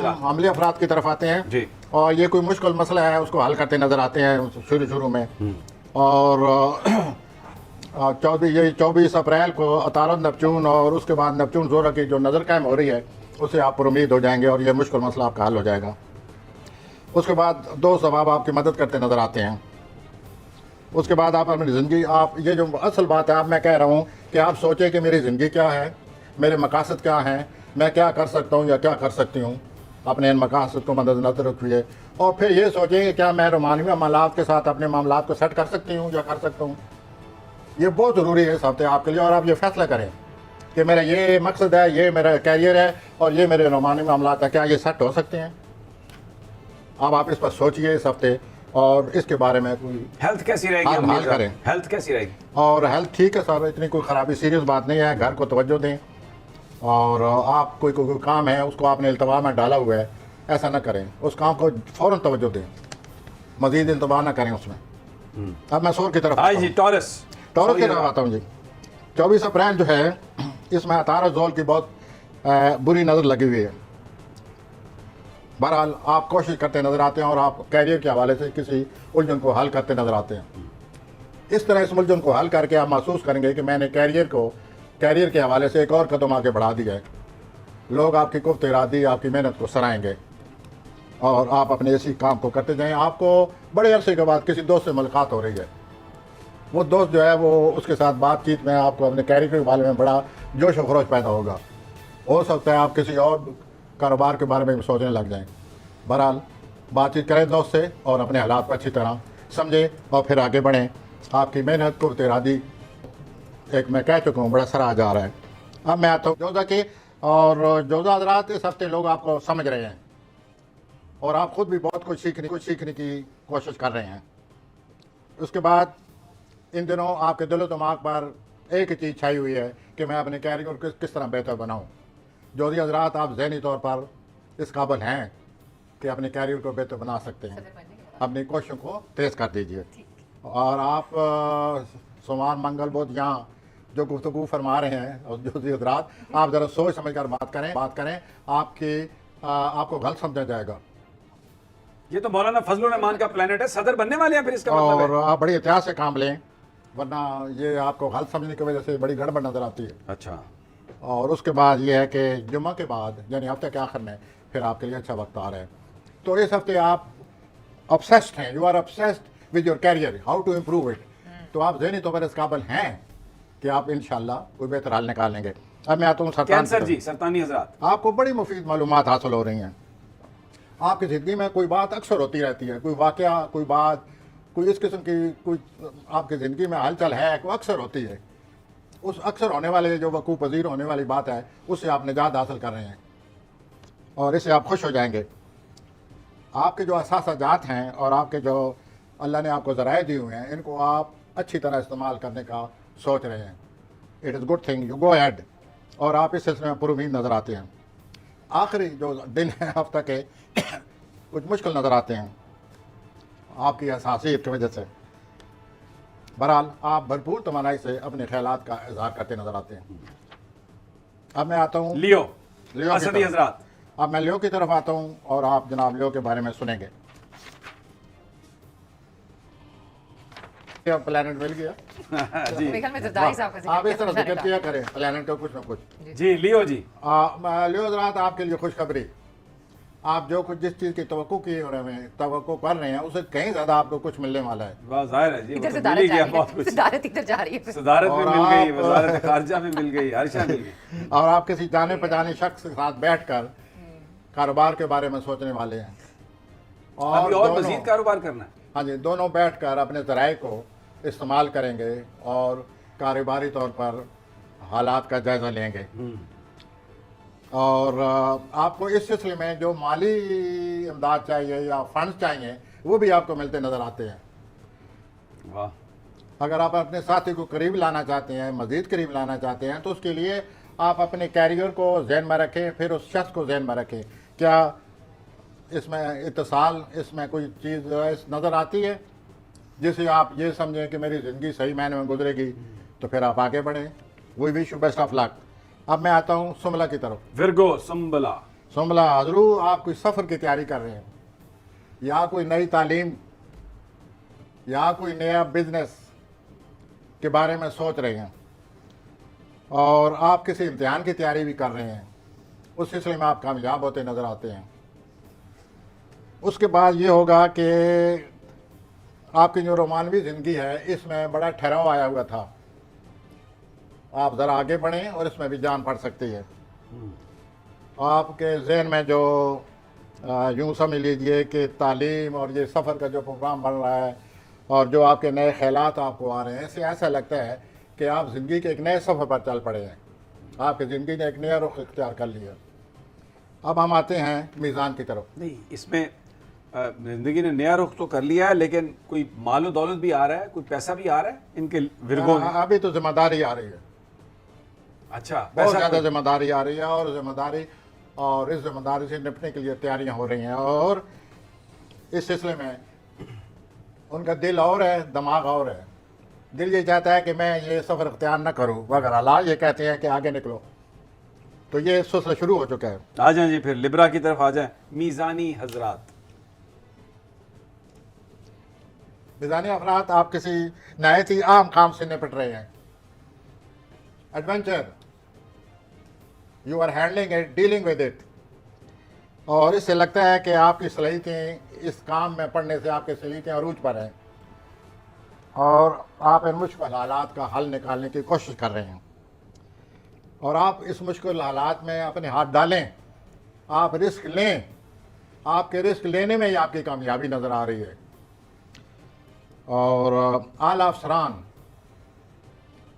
अमली अफराद की तरफ आते हैं जी। और ये कोई मुश्किल मसला है उसको हल करते नजर आते हैं शुरू में। और 24 अप्रैल को अतारद नेपच्यून और उसके बाद नेपच्यून ज़ोरा की जो नज़र कायम हो रही है उससे आप पर उम्मीद हो जाएंगे और ये मुश्किल मसला आपका हल हो जाएगा। उसके बाद दोस्त अहबाब आपकी मदद करते नज़र आते हैं। उसके बाद आप अपनी ज़िंदगी, आप ये जो असल बात है, आप मैं कह रहा हूँ कि आप सोचें कि मेरी ज़िंदगी क्या है, मेरे मकासद क्या हैं, मैं क्या कर सकता हूँ या क्या कर सकती हूँ, अपने इन मकासद को मद्देनज़र रखिए। और फिर ये सोचें कि क्या मैं रोमानवी मामलात के साथ अपने मामलात को सेट कर सकती हूँ या कर सकता हूँ। ये बहुत ज़रूरी है इस हफ्ते आपके लिए। और आप ये फैसला करें कि मेरा ये मकसद है, ये मेरा कैरियर है और ये मेरे रोमानवी मामलात है, क्या ये सेट हो सकते हैं। अब आप इस पर सोचिए इस हफ्ते और इसके बारे में कोई हेल्थ कैसी रहेगी, हाल करें। हेल्थ कैसी रहेगी? और हेल्थ ठीक है सर, इतनी कोई ख़राबी सीरियस बात नहीं है। घर को तवज्जो दें और आप कोई काम है उसको आपने इल्तवा में डाला हुआ है, ऐसा ना करें, उस काम को फ़ौरन तवज्जो दें, मज़ीद इंतबा ना करें उसमें। अब मैं सोर की तरफ जी, टॉरस की तरफ आता हूँ जी। 24 अप्रैल जो है इसमें अतारद ज़ोल की बहुत बुरी नज़र लगी हुई है। बहरहाल आप कोशिश करते नज़र आते हैं और आप कैरियर के हवाले से किसी उलझन को हल करते नज़र आते हैं। इस तरह इस उलझन को हल करके आप महसूस करेंगे कि मैंने कैरियर के हवाले से एक और कदम आगे बढ़ा दिया है। लोग आपकी कुफ्त इरादी, आपकी मेहनत को सराहेंगे और आप अपने इसी काम को करते जाएं। आपको बड़े अरसे के बाद किसी दोस्त से मुलाकात हो रही है, वो दोस्त जो है वो उसके साथ बातचीत में आपको अपने कैरियर के बारे में बड़ा जोश व खरोश पैदा होगा। हो सकता है आप किसी और कारोबार के बारे में सोचने लग जाएं। बहरहाल बातचीत करें दोस्त से और अपने हालात को अच्छी तरह समझें और फिर आगे बढ़ें। आपकी मेहनत को इरादी एक मैं कह चुका हूँ बड़ा सराहा जा रहा है। अब मैं आता हूँ जोधा की। और जोधा हज़रात, इस हफ्ते लोग आपको समझ रहे हैं और आप खुद भी बहुत कुछ सीखने की कोशिश कर रहे हैं। उसके बाद इन दिनों आपके दिलो दिमाग पर एक ही चीज़ छाई हुई है कि मैं अपने कैरियर को किस तरह बेहतर बनाऊँ। जोधी हज़रात, आप ज़हनी तौर पर इस काबिल हैं कि अपने कैरियर को बेहतर बना सकते हैं। अपनी कोशिशों को तेज़ कर दीजिए और आप सोमवार मंगल बुध यहाँ जो गुफ्तगू फरमा रहे हैं और जोधी हज़रात, आप ज़रा सोच समझ कर बात करें। आपको गलत समझा जाएगा। ये तो मौलाना फजलुर रहमान का प्लेनेट है, सदर बनने वाले हैं फिर इसका मतलब है। और आप बड़ी एहतियात से काम लें, वरना ये आपको गलत समझने की वजह से बड़ी गड़बड़ नज़र आती है। अच्छा। और उसके बाद ये है कि जुम्मा के बाद यानी हफ्ते के आखिर में फिर आपके लिए अच्छा वक्त आ रहा है। तो इस हफ्ते आप ऑब्सेस्ड हैं, you are obsessed with your career, how to improve it. तो आप ज़हनी तौर पर इस काबिल हैं कि आप इंशाल्लाह कोई बेहतर हल निकालेंगे। अब मैं आता हूँ सरतानी हज़रात, आपको बड़ी मुफीद मालूमात हासिल हो रही हैं। आपकी ज़िंदगी में कोई बात अक्सर होती रहती है, कोई वाक़या, कोई बात, कोई इस किस्म की कोई आपकी ज़िंदगी में हलचल है, कोई अक्सर होती है। उस अक्सर होने वाले जो वकूफ़ पज़ीर होने वाली बात है उससे आप निजात हासिल कर रहे हैं और इससे आप खुश हो जाएंगे। आपके जो असासाजात हैं और आपके जो अल्लाह ने आपको ज़राए दिए हुए हैं, इनको आप अच्छी तरह इस्तेमाल करने का सोच रहे हैं। It is good thing, you go ahead. और आप इस सिलसिले में पुरुमीद नज़र आते हैं। आखिरी जो दिन है हफ्ता के कुछ मुश्किल नज़र आते हैं आपकी हसासियत की वजह से। बहरहाल आप भरपूर तमन्नाई से अपने ख्यालात का इजहार करते नजर आते हैं। अब मैं आता हूँ लियो असदी हज़रात। अब मैं लियो की तरफ आता हूँ और आप जनाब लियो के बारे में सुनेंगे। प्लेनेट मिल गया जी। आप इस तरह जिक्र किया करें प्लेनेट का कुछ ना कुछ। जी लियो जी, लियो हज़रात, आपके लिए खुशखबरी। आप जो कुछ जिस चीज़ की तवक्को कर रहे हैं उससे कहीं ज़्यादा आपको कुछ मिलने वाला है। बस जाहिर है जी, इधर से मिल ही गया बहुत कुछ। सदारत इधर जा रही है, सदारत भी मिल गई, वज़ारत ख़ारिजा भी मिल गई, हर शय मिल गई। और आप किसी जाने पहचाने शख्स के साथ बैठकर कारोबार के बारे में सोचने वाले हैं और मज़ीद कारोबार करना है। हाँ जी, दोनों बैठकर अपने ज़राए को इस्तेमाल करेंगे और कारोबारी तौर पर हालात का जायज़ा लेंगे। और आपको इस सिलसिले में जो माली इमदाद चाहिए या फंड चाहिए वो भी आपको मिलते नज़र आते हैं। वाह। अगर आप अपने साथी को करीब लाना चाहते हैं, मज़ीद करीब लाना चाहते हैं, तो उसके लिए आप अपने कैरियर को जहन में रखें, फिर उस शख्स को जहन में रखें। क्या इसमें इत्तिसाल, इसमें कोई चीज़ नज़र आती है जिसे आप ये समझें कि मेरी ज़िंदगी सही मायने में गुजरेगी, तो फिर आप आगे बढ़ें। We wish you best of luck. अब मैं आता हूँ सुमला की तरफ। विर्गो, संबला। सुमला हजरू आप कोई सफ़र की तैयारी कर रहे हैं, या कोई नई तालीम या कोई नया बिजनेस के बारे में सोच रहे हैं, और आप किसी इम्तिहान की तैयारी भी कर रहे हैं, उस सिलसिले में आप कामयाब होते नज़र आते हैं। उसके बाद ये होगा कि आपकी जो रोमानवी ज़िंदगी है इसमें बड़ा ठहराव आया हुआ था, आप ज़रा आगे बढ़ें और इसमें भी जान पड़ सकती है। आपके जहन में जो यूँ समझ लीजिए कि तालीम और ये सफ़र का जो प्रोग्राम बन रहा है और जो आपके नए ख्यालात आपको आ रहे हैं, इससे ऐसा लगता है कि आप ज़िंदगी के एक नए सफ़र पर चल पड़े हैं, आपकी ज़िंदगी ने एक नया रुख इख्तियार कर लिया। अब हम आते हैं मीज़ान की तरफ। नहीं, इसमें जिंदगी ने नया रुख तो कर लिया है, लेकिन कोई मालो दौलत भी आ रहा है, कोई पैसा भी आ रहा है इनके विरगों में। अभी तो जिम्मेदारी आ रही है, अच्छा, बहुत पैसा ज़्यादा जिम्मेदारी आ रही है, और इस जिम्मेदारी से निपटने के लिए तैयारियां हो रही हैं। और इस सिलसिले में उनका दिल और है, दिमाग और है। दिल ये चाहता है कि मैं ये सफ़र इख्तियार न करूँ, मगर हालात ये कहते हैं कि आगे निकलो। तो ये सिलसिला शुरू हो चुका है। आ जाएं जी, फिर लिब्रा की तरफ आ जाएं। मीज़ानी हजरात, मिजानी अफरात, आप किसी नहायत ही आम काम से निपट रहे हैं, adventure, you are handling it, dealing with it, और इससे लगता है कि आपकी सलाहियतें इस काम में पढ़ने से आपकी सलाहियतें अरूज पर हैं और आप इन मुश्किल हालात का हल निकालने की कोशिश कर रहे हैं, और आप इस मुश्किल हालात में अपने हाथ डालें, आप रिस्क लें, आपके रिस्क लेने में ही आपकी कामयाबी नज़र आ रही है। और आला अफसरान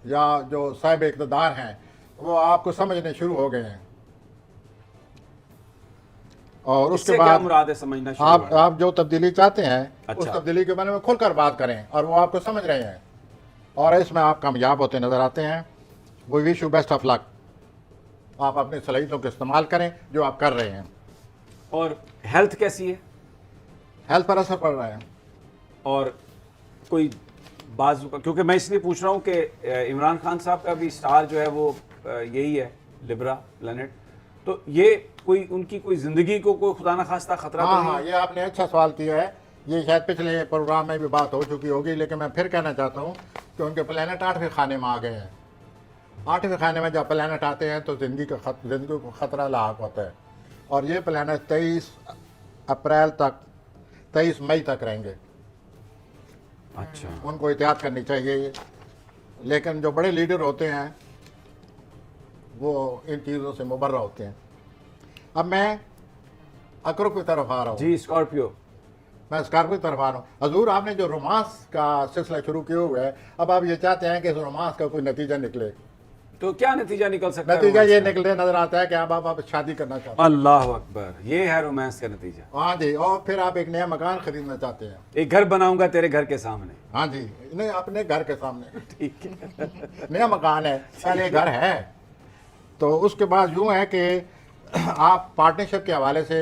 या जो साहिब इक़्तिदार हैं वो आपको समझने शुरू हो गए हैं, और उसके इससे क्या बाद मुराद है समझना शुरू हुआ है? आप जो तब्दीली चाहते हैं उस अच्छा। तब्दीली के बारे में खुलकर बात करें, और वो आपको समझ रहे हैं, और इसमें आप कामयाब होते नज़र आते हैं। We wish you best of luck. आप अपनी सलाहियतों का इस्तेमाल करें जो आप कर रहे हैं। और हेल्थ कैसी है? हेल्थ पर असर पड़ रहा है। और कोई बाजू का, क्योंकि मैं इसलिए पूछ रहा हूँ कि इमरान खान साहब का भी स्टार जो है वो यही है, लिब्रा प्लेनेट, तो ये कोई उनकी कोई ज़िंदगी को कोई खुदा न खास्ता खतरा तो हाँ नहीं हाँ, है? ये आपने अच्छा सवाल किया है। ये शायद पिछले प्रोग्राम में भी बात हो चुकी होगी, लेकिन मैं फिर कहना चाहता हूँ कि उनके प्लेनेट 8वें खाने में आ गए हैं। 8वें खाने में जब प्लेनेट आते हैं तो ज़िंदगी को ख़तरा लाक होता है, और ये प्लेनेट 23 अप्रैल तक, 23 मई तक रहेंगे। अच्छा, उनको एहतियात करनी चाहिए, लेकिन जो बड़े लीडर होते हैं वो इन चीज़ों से मुबर्रा होते हैं। अब मैं अकरब की तरफ आ रहा हूँ। जी, स्कॉर्पियो। मैं स्कॉर्पियो की तरफ आ रहा हूँ। हजूर, आपने जो रोमांस का सिलसिला शुरू किया हुआ है, अब आप ये चाहते हैं कि इस रोमांस का कोई नतीजा निकले। तो क्या नतीजा निकल सकता है? नतीजा ये रोमांस का? निकले नजर आता है कि आप शादी करना चाहते हैं। अल्लाह अकबर, ये है रोमांस का नतीजा। हाँ जी, और फिर आप एक नया मकान खरीदना चाहते हैं। एक घर बनाऊंगा तेरे घर के सामने। हाँ जी, नहीं, अपने घर के सामने ठीक है। नया मकान है, पहले घर है। तो उसके बाद यूँ है कि आप पार्टनरशिप के हवाले से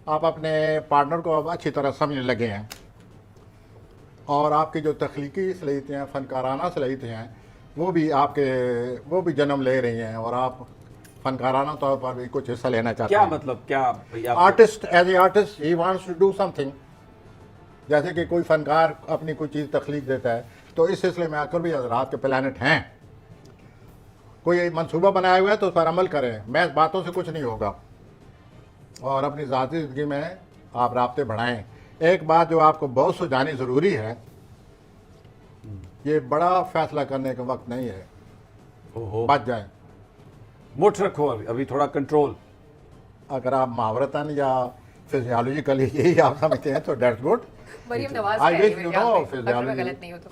आप अपने पार्टनर को अब अच्छी तरह समझने लगे हैं, और आपकी जो तख्लीकी सलाहियतें हैं, फ़नकाराना सलाहियतें हैं, वो भी जन्म ले रही हैं, और आप फ़नकाराना तौर पर भी कुछ हिस्सा लेना चाहते क्या हैं। मतलब, क्या भैया? Artist, as a artist he wants to do something. जैसे कि कोई फनकार अपनी कोई चीज़ तख्लीक देता है, तो इस सिलसिले में आकर भी हज़रात के प्लानट हैं। कोई मंसूबा बनाया हुआ है तो उस पर अमल करें, महज बातों से कुछ नहीं होगा, और अपनी ज़ाती ज़िंदगी में आप राब्ते बढ़ाएं। एक बात जो आपको बहुत सुझानी ज़रूरी है, ये बड़ा फैसला करने का वक्त नहीं है, ओहो, बच जाएं। मुठ रखो, अभी थोड़ा कंट्रोल। अगर आप मुहावरतन या फिजियोलॉजिकली यही आप समझते हैं तो that's good. Maryam Nawaz I कह wish रही you है know यहाँ पे, physiology. अगर मैं गलत नहीं हो तो।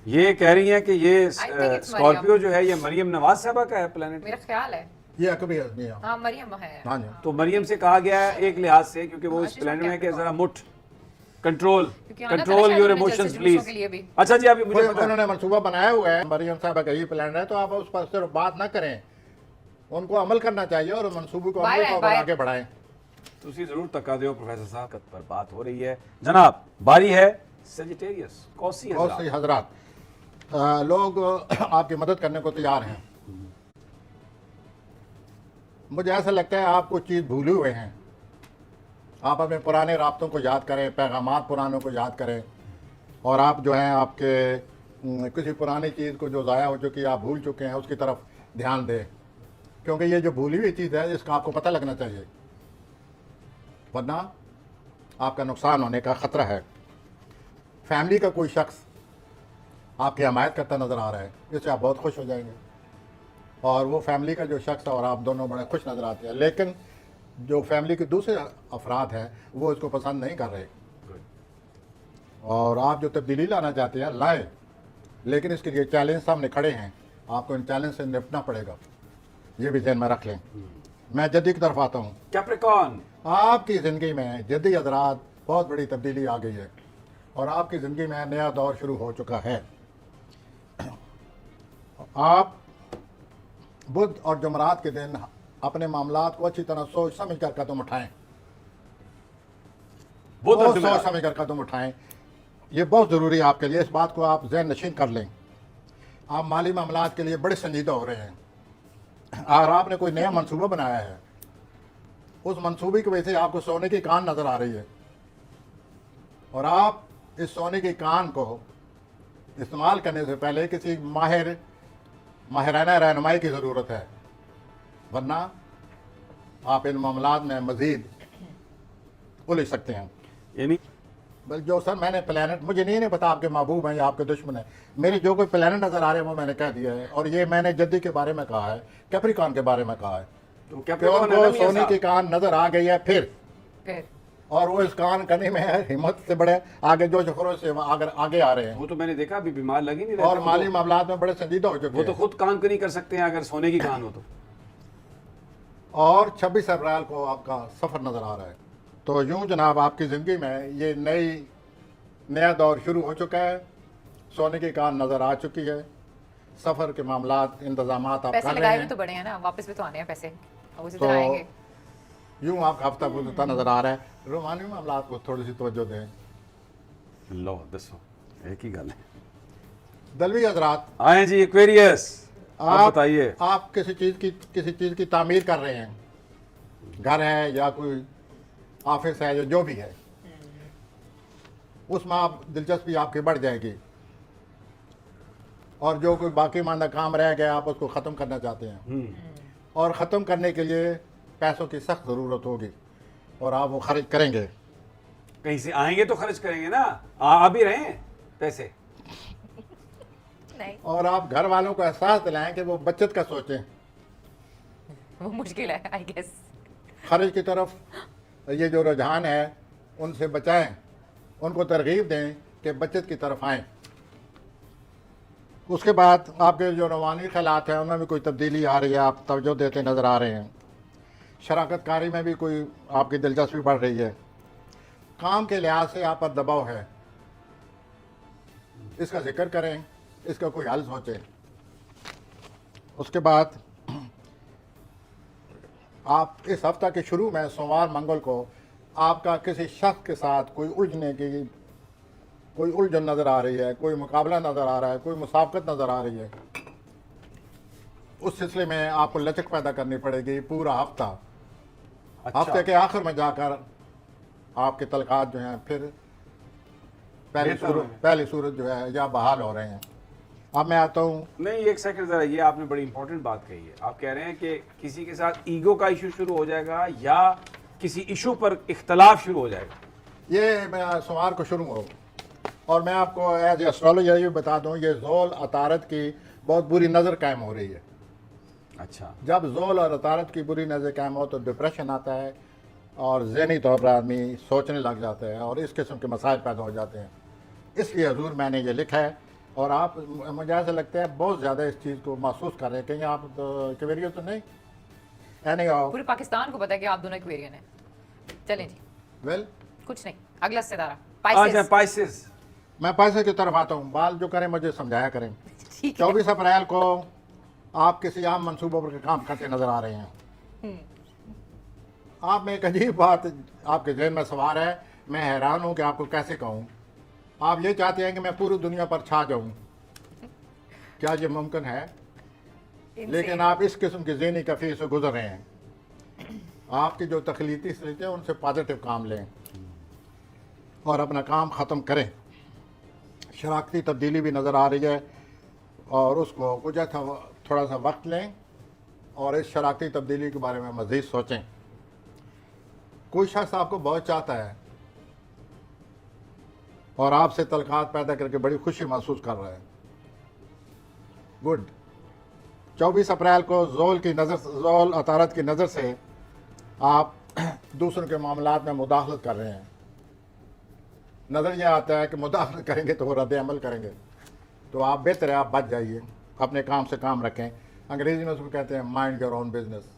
ये कह रही हैं कि ये I think it's Scorpio Maryam. जो है ये मरियम नवाज साहबा का है प्लेनेट। मेरा ख्याल है, ये अकबरी आदमी है। हाँ मरियम है। हाँ जी। तो मरियम से कहा गया है एक लिहाज से, क्योंकि वो इस अच्छा, प्लेनेट में है कि Capricorn। जरा मुठ कंट्रोल, क्योंकि आना था कंट्रोल शायद योर उन्हें इमोशंस जलसे जुलूसों के प्लीज। लिए भी। अच्छा जी, अभी मुझे पता है। उन्होंने मनसूबा बनाया हुआ है, मरियम साहब का यही प्लान है, तो आप उस पर सिर्फ बात ना करें, उनको अमल करना चाहिए और मनसूबे को बाहर अमल है, को बाहर। आगे बढ़ाएं। तुसी जरूर तका दो प्रोफेसर साहब पर बात हो रही है। जनाब, बारी है सेजिटेरियस, कौसी बहुत हजरात। सही हजरात, लोग आपकी मदद करने को तैयार हैं। मुझे ऐसा लगता है आप कुछ चीज़ भूले हुए हैं। आप अपने पुराने राब्तों को याद करें, पैगामात पुरानों को याद करें, और आप जो हैं आपके किसी पुरानी चीज़ को जो ज़ाया हो चुकी आप भूल चुके हैं उसकी तरफ ध्यान दें, क्योंकि ये जो भूली हुई चीज़ है इसका आपको पता लगना चाहिए, वरना आपका नुकसान होने का ख़तरा है। फैमिली का कोई शख्स आपकी हमायत करता नज़र आ रहा है, इससे आप बहुत खुश हो जाएंगे, और वो फैमिली का जो शख्स है और आप दोनों बड़े खुश नज़र आते हैं। लेकिन जो फैमिली के दूसरे अफराद हैं वो इसको पसंद नहीं कर रहे, और आप जो तब्दीली लाना चाहते हैं लाएं, लेकिन इसके लिए चैलेंज सामने खड़े हैं, आपको इन चैलेंज से निपटना पड़ेगा, ये भी ध्यान में रख लें। मैं जद्दी की तरफ आता हूँ। कैप्रिकॉर्न, आपकी ज़िंदगी में जद्दी हज़रात बहुत बड़ी तब्दीली आ गई है, और आपकी ज़िंदगी में नया दौर शुरू हो चुका है। आप बुध और जुमरात के दिन अपने मामलात को अच्छी तरह सोच समझ कर कदम उठाएं, बहुत सोच समझ कर कदम उठाएं, ये बहुत ज़रूरी है आपके लिए। इस बात को आप ज़हन नशीन कर लें। आप माली मामलात के लिए बड़े संजीदा हो रहे हैं, और आपने कोई नया मंसूबा बनाया है, उस मंसूबे की वजह से आपको सोने की कान नज़र आ रही है, और आप इस सोने की कान को इस्तेमाल करने से पहले किसी माहिराना रहनुमाई की ज़रूरत है, वरना आप इन मामलात में मज़ीद उलझ सकते हैं। यानी बल जो सर मैंने प्लानट, मुझे नहीं पता आपके महबूब हैं या आपके दुश्मन हैं, मेरी जो कोई प्लानट नज़र आ रहे हैं वो मैंने कह दिया है, और ये मैंने जद्दी के बारे में कहा है, कैप्रिकॉर्न के बारे में कहा है, तो कि कैप्रिकॉर्न उनको है ना सोने मियां की कान नज़र आ गई है फिर, फिर और वो इस कान करने में हिम्मत से बड़े आगे जो शखरों से आगे आ रहे हैं, वो तो मैंने देखा अभी बीमार लग ही नहीं रहे और थे, माली मामलात में बड़े संजीदा हो चुके वो तो हैं। खुद कान को नहीं कर सकते हैं अगर सोने की कान हो तो। और 26 अप्रैल को आपका सफ़र नज़र आ रहा है। तो यूं जनाब आपकी ज़िंदगी में ये नया दौर शुरू हो चुका है, सोने की कान नज़र आ चुकी है, सफ़र के मामलात इंतजामात आप पैसे कर रहे लगाए भी हैं, तो बड़े हैं ना, वापस भी तो आने हैं पैसे, अब उसी तो तरह आएंगे। यूं आपका हफ्ता गुजरता नज़र आ रहा है। रूहानी मामलात को थोड़ी सी तवज्जो दें। लो दसो एक ही गल है। दलवी हजरात, आए जी एक्वेरियस, आप बताइए। आप किसी चीज़ की तामीर कर रहे हैं, घर है या कोई ऑफिस है या जो भी है, उसमें आप दिलचस्पी आपकी बढ़ जाएगी, और जो कोई बाकी मानदा काम रह गया आप उसको ख़त्म करना चाहते हैं, और ख़त्म करने के लिए पैसों की सख्त ज़रूरत होगी, और आप वो खर्च करेंगे। कहीं से आएंगे तो खर्च करेंगे ना, आ भी रहे हैं पैसे। नहीं, और आप घर वालों को एहसास दिलाएं कि वो बचत का सोचें, वो मुश्किल है आई गेस। खर्च की तरफ ये जो रुझान है उनसे बचाएं, उनको तरगीब दें कि बचत की तरफ आएँ। उसके बाद आपके जो रवानी ख़यालात हैं उनमें भी कोई तब्दीली आ रही है, आप तवज्जो देते नज़र आ रहे हैं। शराकत कारी में भी कोई आपकी दिलचस्पी बढ़ रही है, काम के लिहाज से आप पर दबाव है, इसका जिक्र करें, इसका कोई हल सोचें। उसके बाद आप इस हफ्ता के शुरू में सोमवार मंगल को आपका किसी शख्स के साथ कोई उलझन नज़र आ रही है, कोई मुकाबला नज़र आ रहा है, कोई मुसाबकत नज़र आ रही है, उस सिलसिले में आपको लचक पैदा करनी पड़ेगी पूरा हफ्ता। अच्छा। हफ्ते के आखिर में जाकर आपके तलकात जो हैं फिर पहली सूरत जो है या बहाल हो रहे हैं। अब मैं आता हूँ। नहीं, एक सेकंड जरा, ये आपने बड़ी इंपॉर्टेंट बात कही है। आप कह रहे हैं कि किसी के साथ ईगो का इशू शुरू हो जाएगा या किसी इशू पर इख्तलाफ शुरू हो जाएगा। ये मैं सोमवार को शुरू हो, और मैं आपको एज एस्ट्रोलॉजर ये बता दूँ, ये ज़ोल अतारत की बहुत बुरी नज़र कायम हो रही है। अच्छा, जब ज़ोल और अतारत की बुरी नज़र कायम हो तो डिप्रेशन आता है, और ज़हनी तौर पर आदमी सोचने लग जाता है, और इस किस्म के मसाइल पैदा हो जाते हैं। इसलिए हजूर मैंने ये लिखा है, और आप मुझे ऐसा लगता है बहुत ज़्यादा इस चीज़ को महसूस कर रहे हैं। कहीं आप क्वेरियन तो नहीं? एनी पूरे पाकिस्तान को पता है कि आप दोनों एक्वेरियन हैं। चलें जी, वेल, कुछ नहीं, अगला सितारा अच्छा, पाइसेस। पाइसेस। मैं पैसे की तरफ आता हूँ। बाल जो करें मुझे समझाया करें। ठीक है। 24 अप्रैल को आप किसी आम मनसूबों पर काम करते नज़र आ रहे हैं। आप में एक अजीब बात आपके जहन में सवार है, मैं हैरान हूँ कि आपको कैसे कहूँ। आप ये चाहते हैं कि मैं पूरी दुनिया पर छा जाऊँ, क्या ये मुमकिन है? लेकिन आप इस किस्म की ज़हनी कफ़ी से गुजर रहे हैं, आपकी जो तखलीती सलीते हैं उनसे पॉजिटिव काम लें और अपना काम ख़त्म करें। शराकती तब्दीली भी नज़र आ रही है और उसको कुछ थोड़ा सा वक्त लें और इस शराकती तब्दीली के बारे में मज़ीद सोचें। कोई शख्स आपको बहुत चाहता है और आपसे तलकात पैदा करके बड़ी खुशी महसूस कर रहा है। गुड। 24 अप्रैल को ज़ोल अतारत की नज़र से आप दूसरों के मामलात में मुदाखलत कर रहे हैं। नज़र यह आता है कि मुदाखलत करेंगे तो वो रद्द अमल करेंगे, तो आप बेहतर है आप बच जाइए, अपने काम से काम रखें। अंग्रेज़ी में उसको कहते हैं माइंड योर ओन बिजनेस।